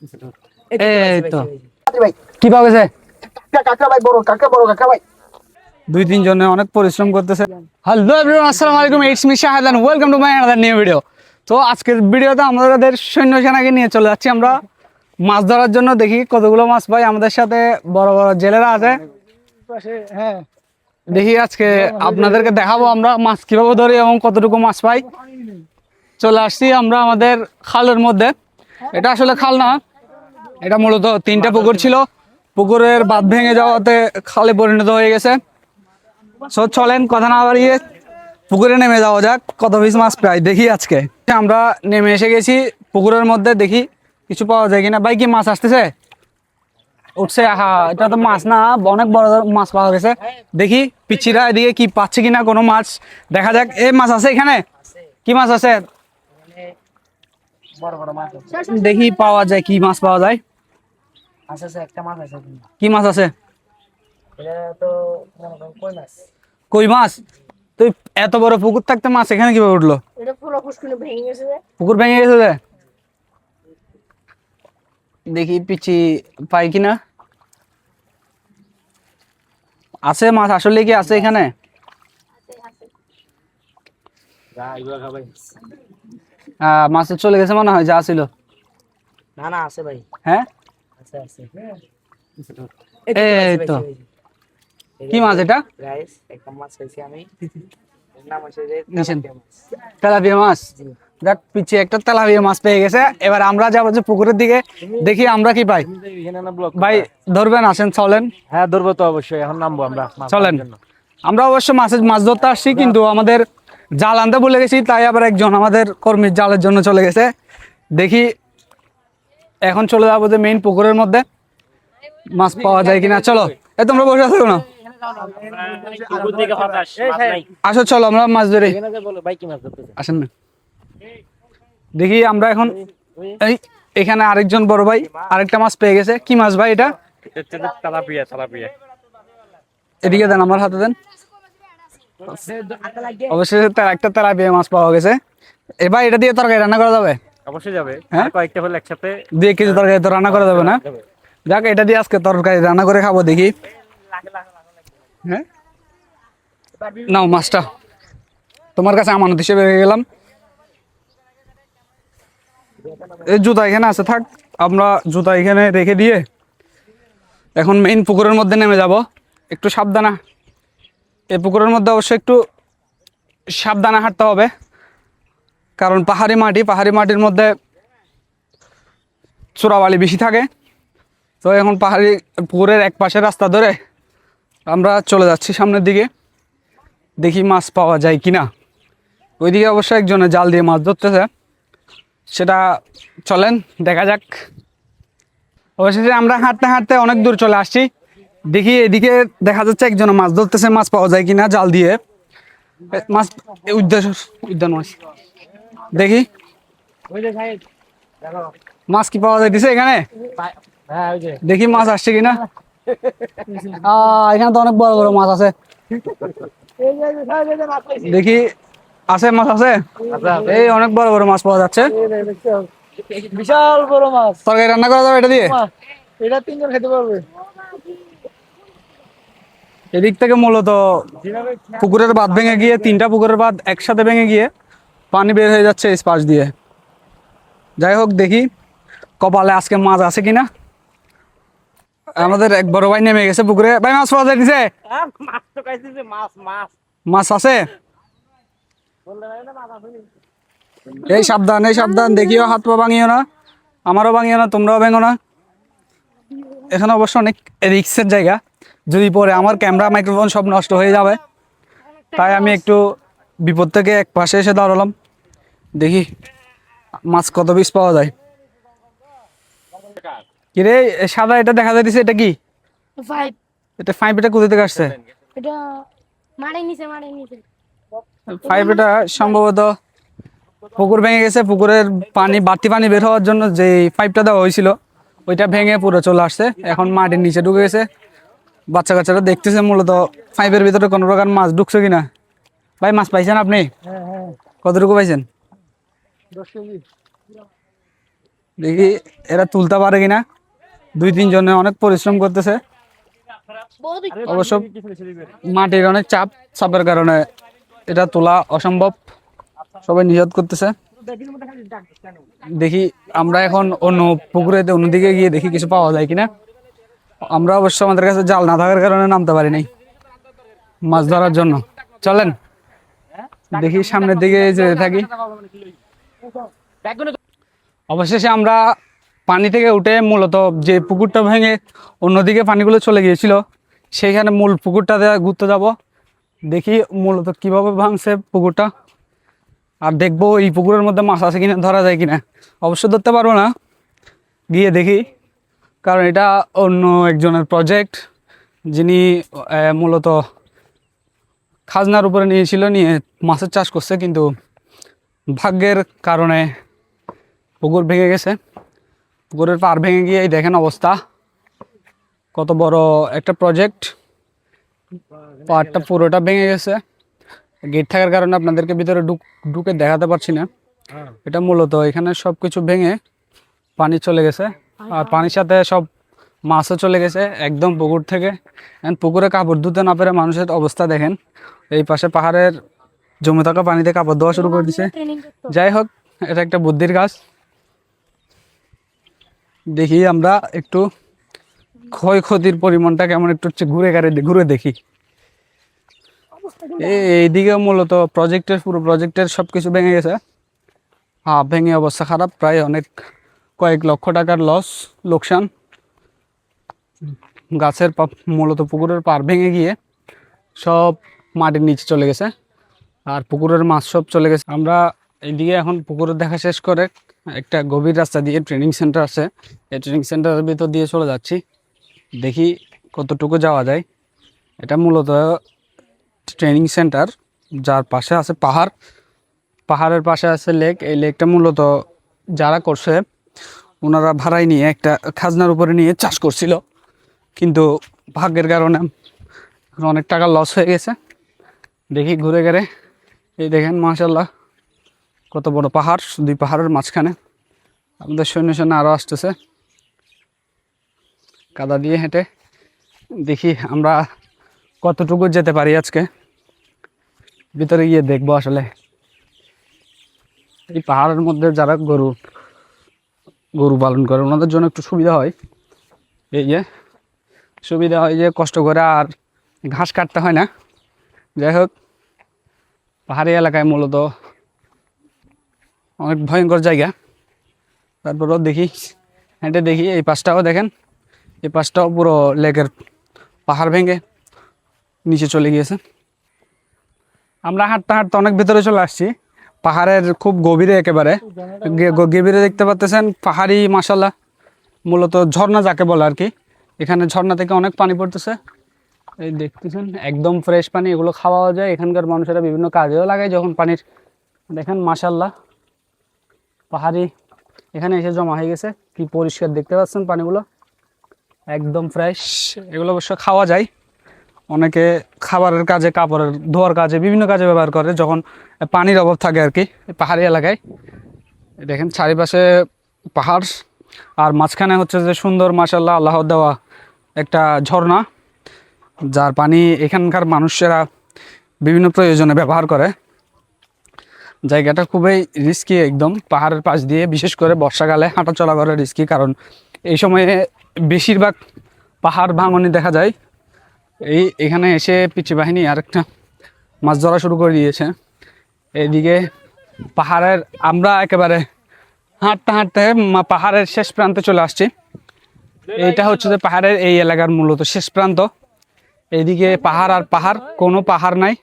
এই তো কি পাওয়া গেছে? কাকা ভাই বড় কাকা ভাই দুই তিন জনে অনেক পরিশ্রম করতেছে। হ্যালো এভরিওয়ান, আসসালামু আলাইকুম, it's me Shahad and welcome to my another new video. তো আজকের ভিডিওতে আমাদের সৈন্য সেনাকে নিয়ে চলে যাচ্ছি আমরা মাছ ধরার জন্য। দেখি কতগুলো মাছ পাই। আমাদের সাথে বড় বড় জেলেরা আছে। হ্যাঁ দেখি আজকে আপনাদেরকে দেখাবো আমরা মাছ কিভাবে ধরি এবং কতটুকু মাছ পাই। চলে আসছি আমরা আমাদের খালের মধ্যে। এটা আসলে খাল না, এটা মূলত তিনটা পুকুর ছিল, পুকুরের বাঁধ ভেঙে যাওয়াতে খালে পরিণত হয়ে গেছে। সো চলেন কথা না বাড়িয়ে পুকুরে নেমে যাওয়া যাক, কত পিস মাছ পাই দেখি আজকে। আমরা নেমে এসে গেছি পুকুরের মধ্যে, দেখি কিছু পাওয়া যায় কিনা। ভাই কি মাছ আসতেছে? উঠছে। হা, এটা তো মাছ না, অনেক বড় মাছ পাওয়া গেছে। দেখি পিচ্ছিরা এদিকে কি পাচ্ছে কিনা কোনো মাছ, দেখা যাক। এ মাছ আছে এখানে? কি মাছ আছে বড় বড় মাছ দেখি, পাওয়া যায় কি মাছ পাওয়া যায়। আছে একটা মাছ আছে কি মাছ আছে? এটা তো মনে করেন কই মাছ কই মাছ? তুই এত বড় পুকুর থাকতে মাছ এখানে কিভাবে উঠলো? এটা পুরো পুষ্কুনি ভেঙে গেছে পুকুর ভেঙে গেছে যে। দেখি পিচ্ছি পাই কিনা। আছে মাছ আসলে কি আছে এখানে? মাছ তো চলে গেছে মনে হয়, যা ছিল। না না আছে ভাই হ্যাঁ আছে আছে এই তো। কি মাছ এটা? গাইস একটা মাছ খাইছি আমি, এর নাম হচ্ছে যে নিছেন? তেলাপিয়া মাছ। তেলাপিয়া মাছ। দেখ পিচ্ছি একটা তেলাপিয়া মাছ পেয়ে গেছে। এবার আমরা যাবো যে পুকুরের দিকে, দেখি আমরা কি পাই। ভাই ধরবেন? আসেন চলেন। হ্যাঁ ধরবো তো অবশ্যই, এখন নামবো আমরা মাছ চলেন। ধরার জন্য। আমরা অবশ্য মাছ ধরতে আসছি, কিন্তু আমাদের জাল আনতে ভুলে গেছি, তাই আবার একজন আমাদের কর্মীর জালের জন্য চলে গেছে। দেখি এখন চলে যাবো যে মেইন পুকুরের মধ্যে, মাছ পাওয়া যায় কিনা। চলো, এই তোমরা বসে আছো না, পুকুর দিকে হতাশ, মাছ নাই। আসো চলো আমরা মাছ ধরি। এখানে যে বলো ভাই কি মাছ ধরতেছে? আসেন না, দেখি আমরা এখন। এই এখানে আরেকজন বড় ভাই আরেকটা মাছ পেয়ে গেছে। কি মাছ ভাই এটা? Tilapia tilapia. এদিকে দেন, আমার হাতে দেন। অবশ্যই একটা তেলাপিয়া মাছ পাওয়া গেছে। এবার এটা দিয়ে তরকারি রান্না করা যাবে? অবশ্যই যাবে, হ্যাঁ? আর কয়েকটা হলে একসাথে 2 কেজি তরকারি তো রান্না করা যাবে না? যাক, এটা দিয়ে আজকে তরকারি রান্না করে খাবো দেখি। হ্যাঁ নাও মাছটা, তোমার কাছে আমানত হিসেবে রেখে গেলাম। এই জুতা এখানে আছে, থাক। আমরা জুতা এখানে রেখে দিয়ে এখন মেইন পুকুরের মধ্যে নেমে যাব। একটু সাবধানে, এই পুকুরের মধ্যে অবশ্যই একটু সাবধানে হাঁটতে হবে, কারণ পাহাড়ি মাটির মধ্যে চোরাবালি বেশি থাকে। তো এখন পাহাড়ি পুকুরের এক পাশে রাস্তা ধরে আমরা চলে যাচ্ছি সামনের দিকে, দেখি মাছ পাওয়া যায় কিনা। ওইদিকে অবশ্য একজনে জাল দিয়ে মাছ ধরতেছে, সেটা চলেন দেখা যাক। অবশেষে আমরা হাঁটতে হাঁটতে অনেক দূর চলে আসছি। দেখি এদিকে দেখা যাচ্ছে একজনে মাছ ধরতেছে, মাছ পাওয়া যায় কিনা জাল দিয়ে। মাছ উদ্যান মাছ দেখি, ওই যে সাইড দেখো মাছ কি পাওয়া যাইতেছে এখানে? হ্যাঁ ওই যে দেখি মাছ আসছে কিনা। এখানে তো অনেক বড় বড় মাছ আছে। এই যে সাইড এই যে মাছ পাইছি দেখি আছে, মাছ আছে। এই অনেক বড় বড় মাছ পাওয়া যাচ্ছে। বিশাল বড় মাছ, তরকারি রান্না করা যাবে এটা দিয়ে? এটা 3 জন খেতে পারবে। এদিক থেকে মূলত পুকুরের বাঁধ ভেঙে গিয়ে, 3টা পুকুরের বাঁধ একসাথে ভেঙে গিয়ে পানি বের হয়ে যাচ্ছে এই পাশ দিয়ে। যাই হোক, দেখি কপালে আজকে মাছ আছে কিনা। আমাদের এক বড় ভাই নেমে গেছে পুকুরে। ভাই মাছ পাওয়া যাইতেছে? মাছ তো খাইতেছে, মাছ মাছ মাছ আছে? এই সাবধান, এই সাবধান, দেখিও হাত পা ভাঙিও না, আমারও ভাঙিও না, তোমরাও ভেঙো না। এখানে অবশ্য অনেক রিস্কের জায়গা, যদি পরে আমার ক্যামেরা মাইক্রোফোন সব নষ্ট হয়ে যাবে, তাই আমি একটু বিপদ থেকে এক পাশে এসে দাঁড়ালাম। দেখি মাছ কত পিস পাওয়া যায়। কিরে সাদা এটা দেখা যাইতেছে, এটা কি? ফাইভ এটা 5 এটা কোথা থেকে আসছে? এটা মারে নিচে 5 এটা সম্ভবত পুকুর ভেঙে গেছে, পুকুরের পানি বাড়তি পানি বের হওয়ার জন্য যে 5টা দেওয়া হয়েছিল ওইটা ভেঙে পুরো চলে আসছে, এখন মাটির নিচে ঢুকে গেছে। বাচ্চা কাচ্চারা দেখতেছে মূলত 5-এর ভিতরে কোনো প্রকার মাছ ঢুকছে কিনা। ভাই মাছ পাইছেন আপনি? হ্যাঁ হ্যাঁ কতটুকু পাইছেন? 10 কেজি দেখি এরা তুলতে পারে কিনা। 2-3 জনে অনেক পরিশ্রম করতেছে। অবশ্য মাটির অনেক চাপের কারণে এটা তোলা অসম্ভব, সবাই নিষেধ করতেছে। দেখি আমরা এখন অন্যদিকে গিয়ে দেখি কিছু পাওয়া যায় কিনা। আমরা অবশ্য আমাদের কাছে জাল না থাকার কারণে নামতে পারি নাই মাছ ধরার জন্য। চলেন দেখি সামনের দিকে যেতে থাকি। অবশেষে আমরা পানি থেকে উঠে মূলত যে পুকুরটা ভেঙে অন্যদিকে পানিগুলো চলে গিয়েছিল সেইখানে মূল পুকুরটাতে ঘুরতে যাব। দেখি মূলত কিভাবে ভাঙছে পুকুরটা, আর দেখবো এই পুকুরের মধ্যে মাছ আছে কিনা, ধরা যায় কিনা। অবশ্য ধরতে পারবো না, গিয়ে দেখি, কারণ এটা অন্য একজনের প্রজেক্ট, যিনি মূলত খাজনার উপরে নিয়েছিল, নিয়ে মাছের চাষ করছে, কিন্তু ভাগ্যের কারণে পুকুর ভেঙে গেছে। পুকুরের পার ভেঙে গিয়ে এই দেখেন অবস্থা, কত বড় একটা প্রজেক্ট, পাড়টা পুরোটা ভেঙে গেছে। গেট থাকার কারণে আপনাদেরকে ভিতরে ঢুকে দেখাতে পারছি না। এটা মূলত এখানে সব কিছু ভেঙে পানি চলে গেছে, আর পানির সাথে সব মাছও চলে গেছে একদম পুকুর থেকে। পুকুরে কাপড় ধুতে না পেরে মানুষের অবস্থা দেখেন। এই পাশে পাহাড়ের জমে থাকা পানিতে কাপড় ধোয়া শুরু করে দিছে। যাই হোক, এটা একটা বুদ্ধির কাজ। দেখি আমরা একটু ক্ষয়ক্ষতির পরিমাণটা কেমন একটু ঘুরে দেখি। এইদিকে মূলত পুরো প্রজেক্টের সব কিছু ভেঙে গেছে। ভেঙে অবস্থা খারাপ, প্রায় কয়েক লক্ষ টাকার লোকসান। গাছের মূলত পুকুরের পাড় ভেঙে গিয়ে সব মাটির নিচে চলে গেছে, আর পুকুরের মাছ সব চলে গেছে। আমরা এইদিকে এখন পুকুরের দেখা শেষ করে একটা গভীর রাস্তা দিয়ে ট্রেনিং সেন্টার আছে, এই ট্রেনিং সেন্টারের ভিতর দিয়ে চলে যাচ্ছি। দেখি কতটুকু যাওয়া যায়। এটা মূলত ট্রেনিং সেন্টার, যার পাশে আছে পাহাড়ের পাশে আছে লেক। এই লেকটা মূলত যারা করছে ওনারা ভাড়ায় নিয়ে একটা খাজনার উপরে নিয়ে চাষ করছিল, কিন্তু ভাগ্যের কারণে অনেক টাকা লস হয়ে গেছে। দেখি ঘুরে গেলে এই দেখেন মাশাআল্লাহ কত বড় পাহাড়, 2 পাহাড়ের মাঝখানে। আমাদের সৈন্য আরও আসতেছে কাদা দিয়ে হেঁটে। দেখি আমরা কতটুকু যেতে পারি আজকে, ভিতরে গিয়ে দেখবো। আসলে এই পাহাড়ের মধ্যে যারা গরু পালন করে ওনাদের জন্য একটু সুবিধা হয়, যে কষ্ট করে আর ঘাস কাটতে হয় না। যাই হোক, পাহাড়ি এলাকায় মূলত অনেক ভয়ঙ্কর জায়গা। তারপরেও দেখি হেঁটে দেখি এই পাশটাও দেখেন, এই পাশটাও পুরো লেকের পাহাড় ভেঙে নিচে চলে গিয়েছে। আমরা হাঁটতে হাঁটতে অনেক ভিতরে চলে আসছি, পাহাড়ের খুব গভীরে, একেবারে গভীরে দেখতে পাচ্ছেন পাহাড়ি মাশাআল্লাহ মূলত ঝর্ণা যাকে বলে আর কি। এখানে ঝর্ণা থেকে অনেক পানি পড়তেছে, এই দেখতেছেন একদম ফ্রেশ পানি। এগুলো খাওয়া যায়, এখানকার মানুষেরা বিভিন্ন কাজেও লাগায় যখন পানির। দেখেন মাশাআল্লাহ পাহাড়ি এখানে এসে জমা হয়ে গেছে, কি পরিষ্কার দেখতে পাচ্ছেন পানিগুলো, একদম ফ্রেশ। এগুলো অবশ্য খাওয়া যায়, অনেকে খাবারের কাজে, কাপড়ের ধোয়ার কাজে, বিভিন্ন কাজে ব্যবহার করে যখন পানির অভাব থাকে আর কি পাহাড়ি এলাকায়। দেখেন চারিপাশে পাহাড়, আর মাঝখানে হচ্ছে যে সুন্দর মাশাআল্লাহ আল্লাহর দেওয়া একটা ঝর্ণা, যার পানি এখানকার মানুষেরা বিভিন্ন প্রয়োজনে ব্যবহার করে। জায়গাটা খুবই রিস্কি, একদম পাহাড়ের পাশ দিয়ে, বিশেষ করে বর্ষাকালে হাঁটা চলা করা রিস্কি, কারণ এই সময়ে বেশিরভাগ পাহাড় ভাঙনি দেখা যায়। এখানে এসে পিচ্চি বাহিনী আরেকটা মাছ ধরা শুরু করে দিয়েছে। এইদিকে পাহাড়ের আমরা একেবারে হাঁটতে হাঁটতে পাহাড়ের শেষ প্রান্তে চলে আসছি। এইটা হচ্ছে যে পাহাড়ের এই এলাকার মূলত শেষ প্রান্ত। এইদিকে পাহাড় আর পাহাড়, কোনো পাহাড় নাই।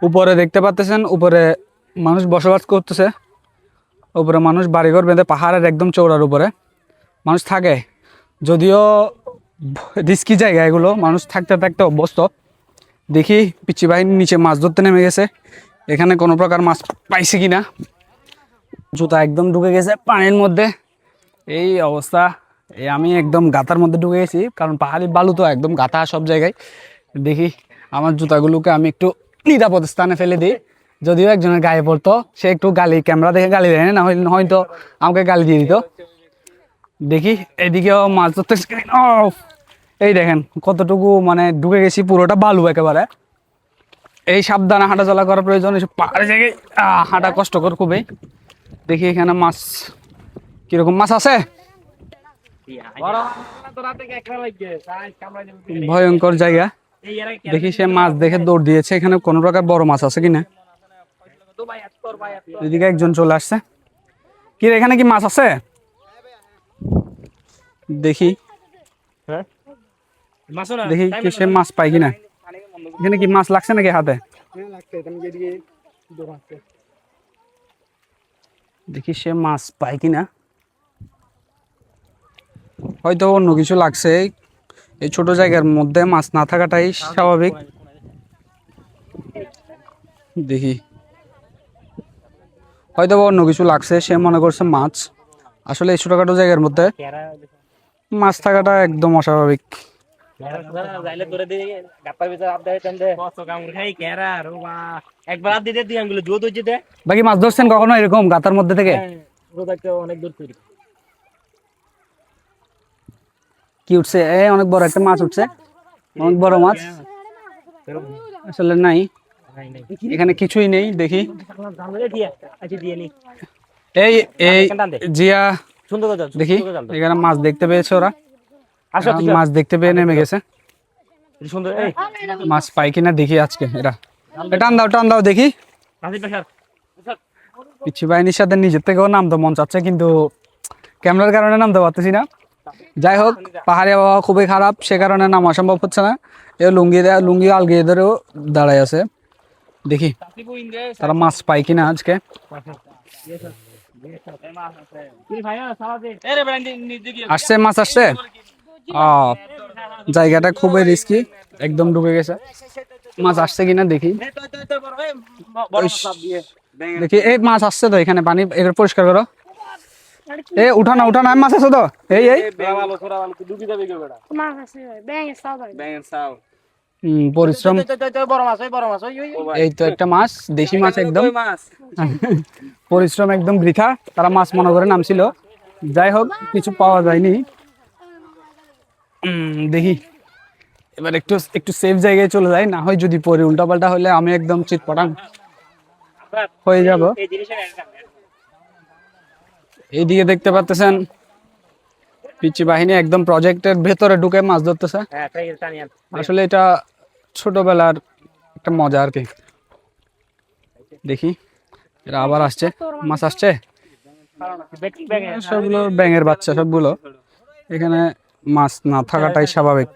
উপরে দেখতে পাচ্ছেন উপরে মানুষ বসবাস করতেছে, উপরে মানুষ বাড়িঘর বেঁধে পাহাড়ের একদম চৌড়ার উপরে মানুষ থাকে। যদিও রিস্কি জায়গা এগুলো, মানুষ থাকতে থাকতে অভ্যস্ত। দেখি পিচ্চি বাহিনী নিচে মাছ ধরতে নেমে গেছে, এখানে কোনো প্রকার মাছ পাইছে কিনা। জুতা একদম ঢুকে গেছে পানির মধ্যে, এই অবস্থা। আমি একদম গাতার মধ্যে ঢুকে গেছি, কারণ পাহাড়ি বালু তো একদম গাতা সব জায়গায়। দেখি আমার জুতাগুলোকে আমি একটু নিরাপদ স্থানে ফেলে দিই, যদিও একজনের গায়ে পড়তো, সে একটু ক্যামেরা দেখে গালি দেয় না, হয়তো আমাকে গালি দিয়ে দিত। দেখি এদিকেও মাছ ধরতে, এই দেখেন কতটুকু মানে ঢুকে গেছি, পুরোটা বালু একেবারে। এই সাবধানে হাঁটা চলা করার প্রয়োজন, এসব পাহাড়ি জায়গায় হাঁটা কষ্টকর খুবই। দেখি এখানে মাছ কিরকম মাছ আছে। ভয়ঙ্কর জায়গা। দেখি সে মাছ দেখে দৌড় দিয়েছে, এখানে কোন প্রকার বড় মাছ আছে কিনা। এদিকে একজন চলে আসছে, কি রে, এখানে কি মাছ আছে? দেখি দেখি কি সে মাছ পাই কিনা। এখানে কি মাছ লাগছে নাকি হাতে? দেখি সে মাছ পাই কিনা। হয়তো অন্য কিছু লাগছে, এই ছোট জায়গার মধ্যে মাছ না থাকাটাই স্বাভাবিক। দেখি হয়তো অন্য কিছু লাগছে, সে মনে করছে মাছ। আসলে এই ছোটখাটো জায়গার মধ্যে মাছ থাকাটা একদম অস্বাভাবিক। বাকি মাছ ধরছেন কখনো এরকম গাতার মধ্যে থেকে? কি উঠছে? অনেক বড় একটা মাছ উঠছে, অনেক বড় মাছ। আসলে নাই, এখানে কিছুই নেই। দেখি এই এই জিয়া, দেখি এখানে মাছ দেখতে পেয়েছে ওরা, মাছ দেখতে পেয়ে নেমে গেছে। মাছ পাই কিনা দেখি আজকে। এরা টান দাও দেখি। পিচ্ছি বাহিনীর সাথে নিজের থেকেও নামতে মন চাচ্ছে, কিন্তু ক্যামেরার কারণে নামতে পারতেছি না। যাই হোক, পাহাড়ি আবহাওয়া খুবই খারাপ, সে কারণে নামা সম্ভব হচ্ছে না। এ লুঙ্গি আলগিয়ে ধরেও দাঁড়ায় আছে। দেখি তারা মাছ পাই কিনা আজকে। আসছে মাছ আসছে। জায়গাটা খুবই রিস্কি, একদম ডুবে গেছে। মাছ আসছে কিনা দেখি। দেখি এই মাছ আসছে তো, এখানে পানি এটা পরিষ্কার করো। উঠানা মাছ আছে তো। এই পরিশ্রম, এই তো একটা মাছ, দেশি মাছ একদম। পরিশ্রম একদম বৃথা, তারা মাছ মনে করে নামছিল। যাই হোক, কিছু পাওয়া যায়নি। দেখি এবার একটু সেফ জায়গায় চলে যাই, না হয় যদি পরে উল্টাপাল্টা হলে আমি একদম চিৎপটাং হয়ে যাব। এইদিকে দেখতে পাচ্ছেন পিচ্চি বাহিনী একদম প্রজেক্টের ভেতরে ঢুকে মাছ ধরতেছে। আসলে এটা ছোটবেলার একটা মজা আর কি। দেখি এরা আবার আসছে, মাছ আসছে, সবগুলো ব্যাঙের বাচ্চা সবগুলো। এখানে মাছ না থাকাটাই স্বাভাবিক।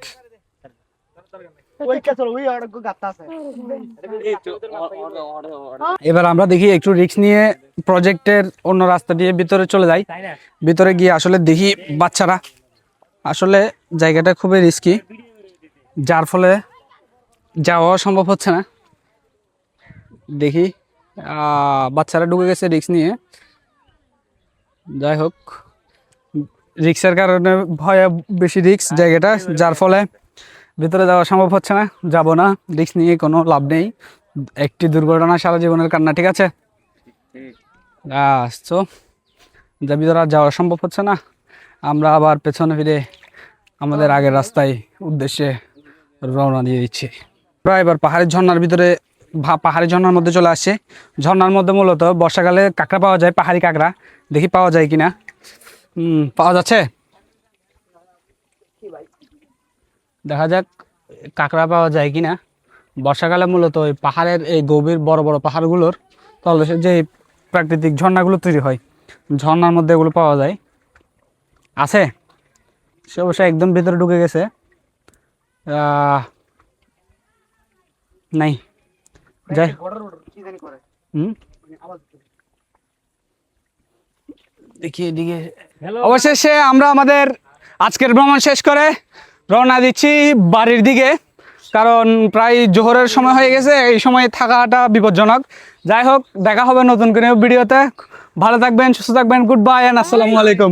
এবার আমরা দেখি একটু রিস্ক নিয়ে প্রজেক্টের অন্য রাস্তা দিয়ে ভিতরে চলে যাই। ভিতরে গিয়ে আসলে দেখি বাচ্চারা, আসলে জায়গাটা খুবই রিস্কি, যার ফলে যাওয়া সম্ভব হচ্ছে না। দেখি বাচ্চারা ঢুকে গেছে রিস্ক নিয়ে। যাই হোক, রিক্সের কারণে ভয়ে বেশি রিস্ক জায়গাটা, যার ফলে ভিতরে যাওয়া সম্ভব হচ্ছে না। যাব না, রিস্ক নিয়ে কোনো লাভ নেই। একটি দুর্ঘটনা সারা জীবনের কান্না, ঠিক আছে। তো যা ভিতরে আর যাওয়া সম্ভব হচ্ছে না, আমরা আবার পেছনে ফিরে আমাদের আগের রাস্তায় উদ্দেশ্যে রওনা দিয়ে দিচ্ছি। আমরা এবার পাহাড়ের ঝর্ণার ভিতরে, পাহাড়ি ঝর্ণার মধ্যে চলে আসছে। ঝর্ণার মধ্যে মূলত বর্ষাকালে কাঁকড়া পাওয়া যায়, পাহাড়ি কাঁকড়া। দেখি পাওয়া যায় কিনা। পাওয়া যাচ্ছে, দেখা যাক কাঁকড়া পাওয়া যায় কিনা। বর্ষাকালে মূলত ওই পাহাড়ের এই গভীর বড় বড় পাহাড়গুলোর তলদেশে যে প্রাকৃতিক ঝর্ণাগুলো তৈরি হয়, ঝর্ণার মধ্যে এগুলো পাওয়া যায়। আছে, সে অবশ্যই একদম ভিতরে ঢুকে গেছে। নাই, যাই দেখি এদিকে। অবশেষে আমরা আমাদের আজকের ভ্রমণ শেষ করে রওনা দিচ্ছি বাড়ির দিকে, কারণ প্রায় জোহরের সময় হয়ে গেছে, এই সময় থাকাটা বিপজ্জনক। যাই হোক, দেখা হবে নতুন কোনো ভিডিওতে। ভালো থাকবেন, সুস্থ থাকবেন, গুড বাই এন্ড আসসালামু আলাইকুম।